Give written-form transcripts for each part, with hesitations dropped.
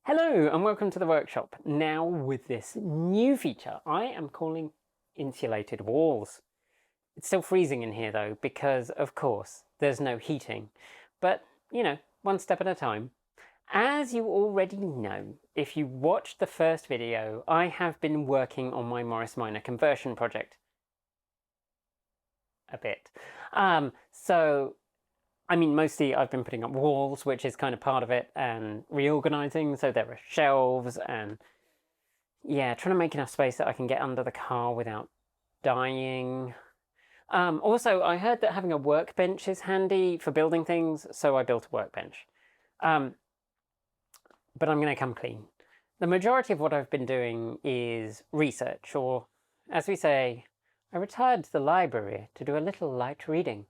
Hello and welcome to the workshop. Now with this new feature I am calling insulated walls. It's still freezing in here though because of course there's no heating, but you know, one step at a time. As you already know, if you watched the first video, I have been working on my Morris Minor conversion project. A bit. Mostly I've been putting up walls, which is kind of part of it, and reorganizing, so there are shelves, and yeah, trying to make enough space that I can get under the car without dying. Also, I heard that having a workbench is handy for building things, so I built a workbench. But I'm going to come clean. The majority of what I've been doing is research, or as we say, I retired to the library to do a little light reading.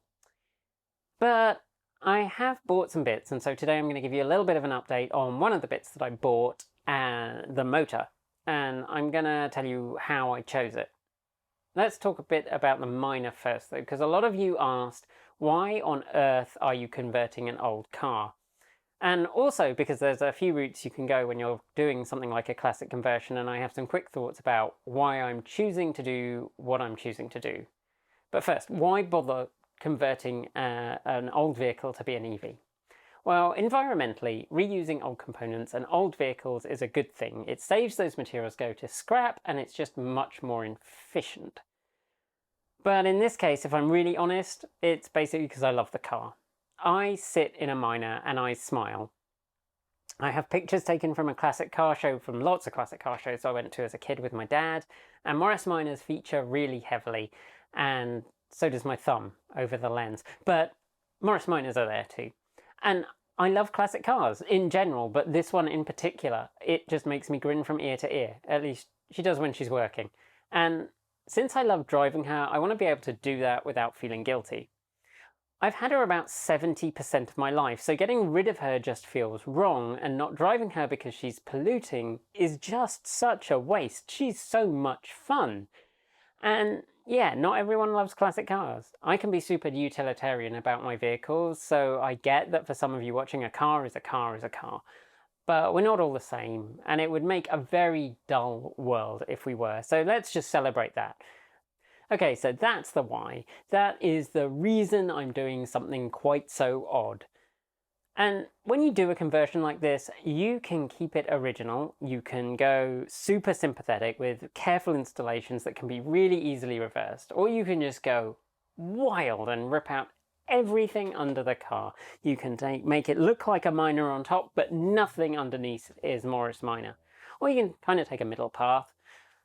But I have bought some bits, and so today I'm going to give you a little bit of an update on one of the bits that I bought, the motor, and I'm going to tell you how I chose it. Let's talk a bit about the Minor first though, because a lot of you asked, why on earth are you converting an old car? And also because there's a few routes you can go when you're doing something like a classic conversion, and I have some quick thoughts about why I'm choosing to do what I'm choosing to do. But first, why bother converting an old vehicle to be an EV? Well, environmentally, reusing old components and old vehicles is a good thing. It saves those materials go to scrap, and it's just much more efficient. But in this case, if I'm really honest, it's basically because I love the car. I sit in a Minor and I smile. I have pictures taken from a classic car show, from lots of classic car shows I went to as a kid with my dad, and Morris Minors feature really heavily, and so does my thumb over the lens. But Morris Minors are there too. And I love classic cars in general, but this one in particular, it just makes me grin from ear to ear. At least she does when she's working. And since I love driving her, I want to be able to do that without feeling guilty. I've had her about 70% of my life, so getting rid of her just feels wrong, and not driving her because she's polluting is just such a waste. She's so much fun. And yeah, not everyone loves classic cars. I can be super utilitarian about my vehicles, so I get that for some of you watching, a car is a car is a car. But we're not all the same, and it would make a very dull world if we were, so let's just celebrate that. Okay, so that's the why. That is the reason I'm doing something quite so odd. And when you do a conversion like this, you can keep it original. You can go super sympathetic with careful installations that can be really easily reversed, or you can just go wild and rip out everything under the car. You can make it look like a Minor on top, but nothing underneath is Morris Minor. Or you can kind of take a middle path.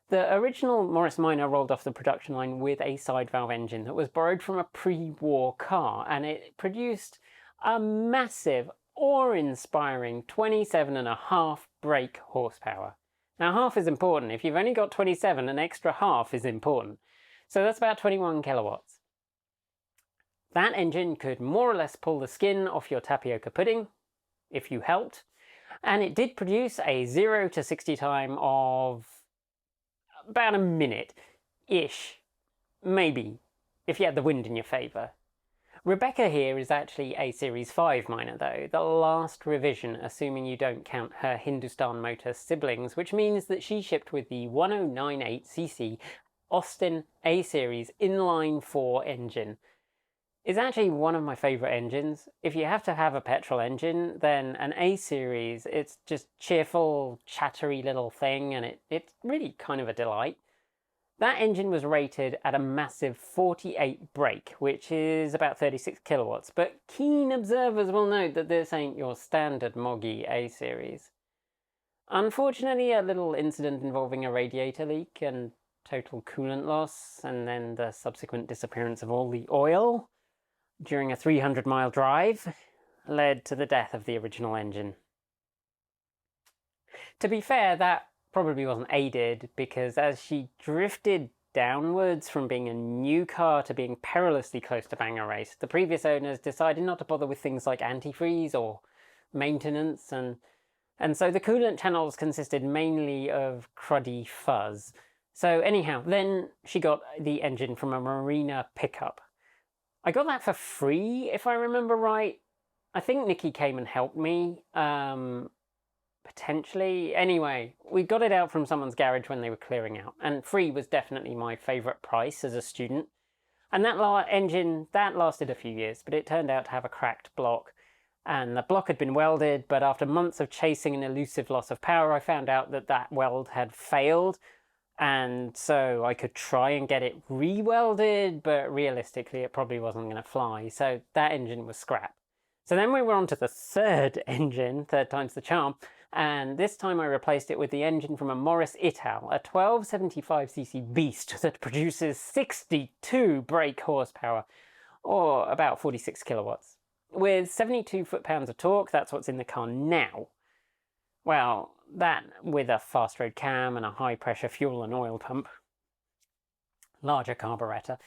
The original Morris Minor rolled off the production line with a side valve engine that was borrowed from a pre-war car, and it produced a massive, awe-inspiring 27.5 brake horsepower. Now, half is important. If you've only got 27, an extra half is important. So that's about 21 kilowatts. That engine could more or less pull the skin off your tapioca pudding, if you helped, and it did produce a 0 to 60 time of about a minute-ish, maybe, if you had the wind in your favour. Rebecca here is actually a Series 5 Minor though, the last revision, assuming you don't count her Hindustan Motor siblings, which means that she shipped with the 1098cc Austin A-Series inline 4 engine. It's actually one of my favourite engines. If you have to have a petrol engine, then an A-Series, it's just cheerful, chattery little thing, and it's really kind of a delight. That engine was rated at a massive 48 brake, which is about 36 kilowatts, but keen observers will note that this ain't your standard moggy A-Series. Unfortunately, a little incident involving a radiator leak and total coolant loss, and then the subsequent disappearance of all the oil during a 300-mile drive, led to the death of the original engine. To be fair, that probably wasn't aided, because as she drifted downwards from being a new car to being perilously close to bang a race, the previous owners decided not to bother with things like antifreeze or maintenance, and so the coolant channels consisted mainly of cruddy fuzz. So anyhow, then she got the engine from a Marina pickup. I got that for free, if I remember right. I think Nikki came and helped me. potentially. Anyway, we got it out from someone's garage when they were clearing out, and free was definitely my favourite price as a student. And that engine, that lasted a few years, but it turned out to have a cracked block. And the block had been welded, but after months of chasing an elusive loss of power, I found out that that weld had failed. And so I could try and get it re-welded, but realistically it probably wasn't going to fly. So that engine was scrapped. So then we were on to the third engine, third time's the charm, and this time I replaced it with the engine from a Morris Ital, a 1275cc beast that produces 62 brake horsepower, or about 46 kilowatts. With 72 foot-pounds of torque, that's what's in the car now. Well, that with a fast road cam and a high-pressure fuel and oil pump. Larger carburetor.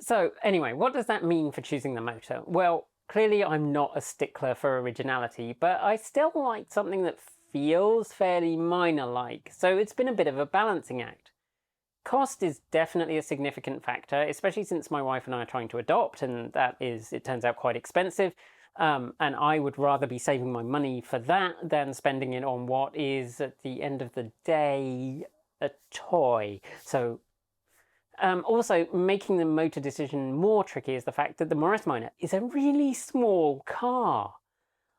So anyway, what does that mean for choosing the motor? Well, clearly I'm not a stickler for originality, but I still like something that feels fairly minor-like, so it's been a bit of a balancing act. Cost is definitely a significant factor, especially since my wife and I are trying to adopt, and that is, it turns out, quite expensive. And I would rather be saving my money for that than spending it on what is, at the end of the day, a toy. So, also, making the motor decision more tricky is the fact that the Morris Minor is a really small car.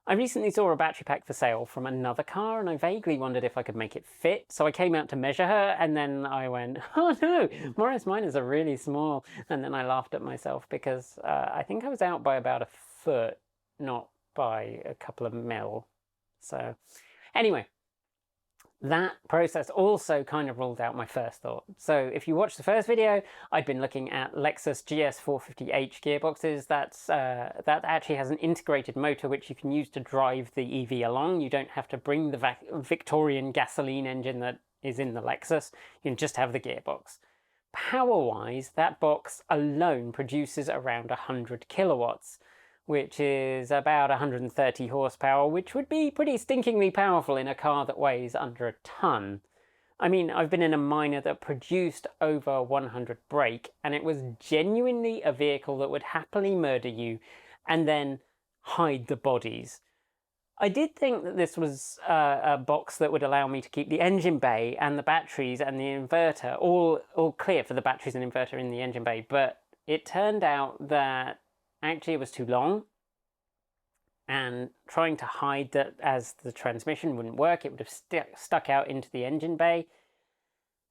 I recently saw a battery pack for sale from another car, and I vaguely wondered if I could make it fit. So I came out to measure her, and then I went, oh no, Morris Minors are really small. And then I laughed at myself because I think I was out by about a foot, not by a couple of mil. So anyway, that process also kind of ruled out my first thought. So if you watched the first video, I'd been looking at Lexus GS450H gearboxes. That actually has an integrated motor which you can use to drive the EV along. You don't have to bring the Victorian gasoline engine that is in the Lexus. You can just have the gearbox. Power-wise, that box alone produces around 100 kilowatts, which is about 130 horsepower, which would be pretty stinkingly powerful in a car that weighs under a ton. I mean, I've been in a Minor that produced over 100 brake, and it was genuinely a vehicle that would happily murder you and then hide the bodies. I did think that this was a box that would allow me to keep the engine bay and the batteries and the inverter all clear for the batteries and inverter in the engine bay, but it turned out that actually it was too long, and trying to hide that as the transmission wouldn't work, it would have stuck out into the engine bay.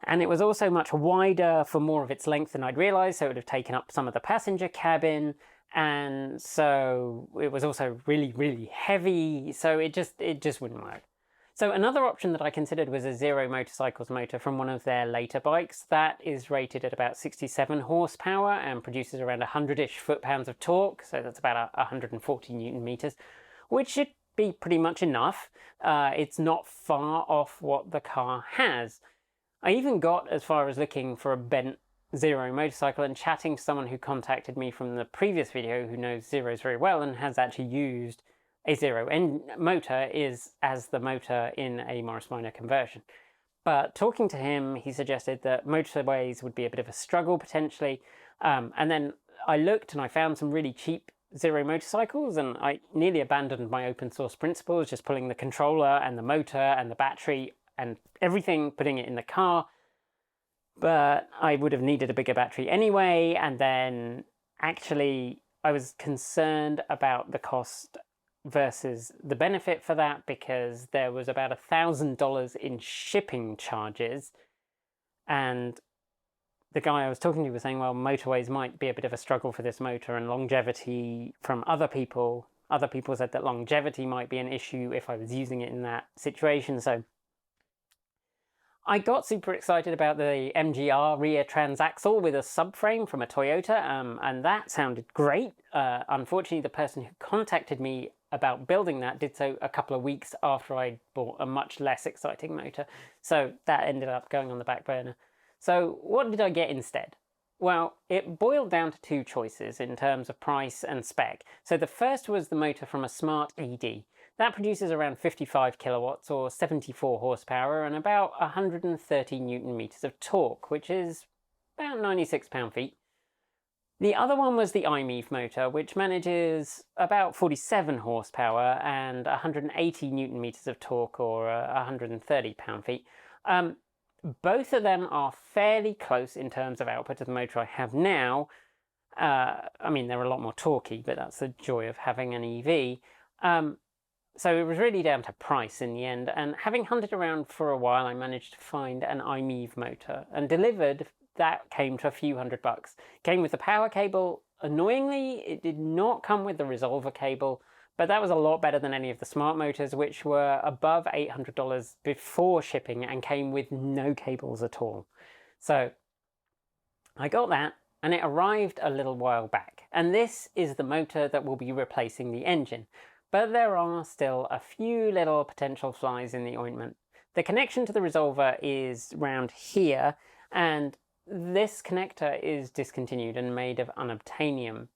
And it was also much wider for more of its length than I'd realised, so it would have taken up some of the passenger cabin, and so it was also really, really heavy, so it just wouldn't work. So another option that I considered was a Zero Motorcycles motor from one of their later bikes. That is rated at about 67 horsepower and produces around 100-ish foot-pounds of torque, so that's about 140 newton meters, which should be pretty much enough. It's not far off what the car has. I even got as far as looking for a bent Zero motorcycle and chatting to someone who contacted me from the previous video who knows Zeros very well and has actually used a Zero motor as the motor in a Morris Minor conversion. But talking to him, he suggested that motorways would be a bit of a struggle potentially. And then I looked and I found some really cheap Zero motorcycles, and I nearly abandoned my open source principles, just pulling the controller and the motor and the battery and everything, putting it in the car. But I would have needed a bigger battery anyway, and then actually I was concerned about the cost versus the benefit for that, because there was about $1,000 in shipping charges, and the guy I was talking to was saying, well, motorways might be a bit of a struggle for this motor, and longevity from other people said that longevity might be an issue if I was using it in that situation. So I got super excited about the MGR rear transaxle with a subframe from a Toyota, and that sounded great. Unfortunately, the person who contacted me about building that did so a couple of weeks after I bought a much less exciting motor, so that ended up going on the back burner. So what did I get instead? Well, it boiled down to two choices in terms of price and spec. So the first was the motor from a Smart ED. That produces around 55 kilowatts or 74 horsepower and about 130 newton meters of torque, which is about 96 pound-feet. The other one was the iMeave motor, which manages about 47 horsepower and 180 newton meters of torque, or 130 pound-feet. Both of them are fairly close in terms of output to the motor I have now. I mean, they're a lot more torquey, but that's the joy of having an EV. So it was really down to price in the end, and having hunted around for a while, I managed to find an iMeave motor, and delivered, that came to a few $100. Came with the power cable. Annoyingly, it did not come with the resolver cable, but that was a lot better than any of the smart motors, which were above $800 before shipping and came with no cables at all. So I got that, and it arrived a little while back. And this is the motor that will be replacing the engine. But there are still a few little potential flies in the ointment. The connection to the resolver is round here, and this connector is discontinued and made of unobtainium.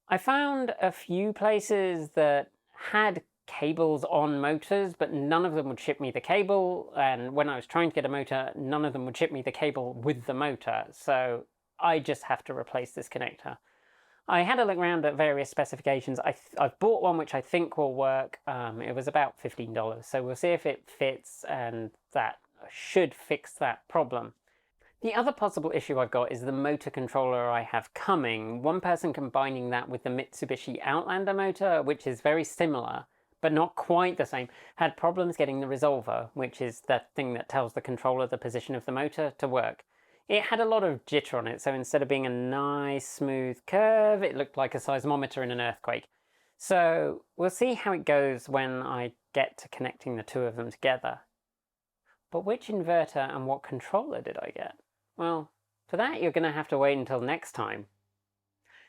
I found a few places that had cables on motors, but none of them would ship me the cable, and when I was trying to get a motor, none of them would ship me the cable with the motor, so I just have to replace this connector. I had a look around at various specifications. I've bought one which I think will work. It was about $15, so we'll see if it fits, and that should fix that problem. The other possible issue I've got is the motor controller I have coming. One person combining that with the Mitsubishi Outlander motor, which is very similar, but not quite the same, had problems getting the resolver, which is that thing that tells the controller the position of the motor, to work. It had a lot of jitter on it, so instead of being a nice smooth curve, it looked like a seismometer in an earthquake. So we'll see how it goes when I get to connecting the two of them together. But which inverter and what controller did I get? Well, for that you're going to have to wait until next time.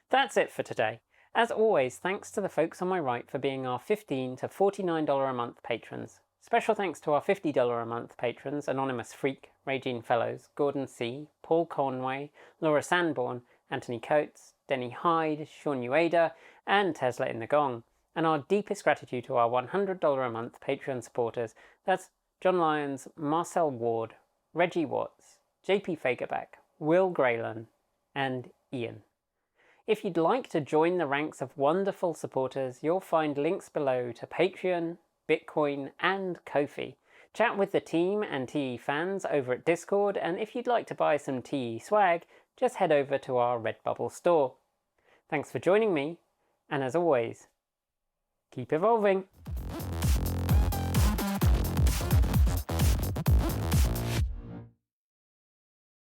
That's it for today. As always, thanks to the folks on my right for being our $15 to $49 a month patrons. Special thanks to our $50 a month patrons, Anonymous Freak, Regine Fellows, Gordon C., Paul Conway, Laura Sanborn, Anthony Coates, Denny Hyde, Sean Ueda, and Tesla in the Gong. And our deepest gratitude to our $100 a month Patreon supporters. That's John Lyons, Marcel Ward, Reggie Watts, JP Fagerback, Will Graylan, and Ian. If you'd like to join the ranks of wonderful supporters, you'll find links below to Patreon, Bitcoin, and Ko-fi. Chat with the team and TE fans over at Discord, and if you'd like to buy some TE swag, just head over to our Redbubble store. Thanks for joining me, and as always, keep evolving!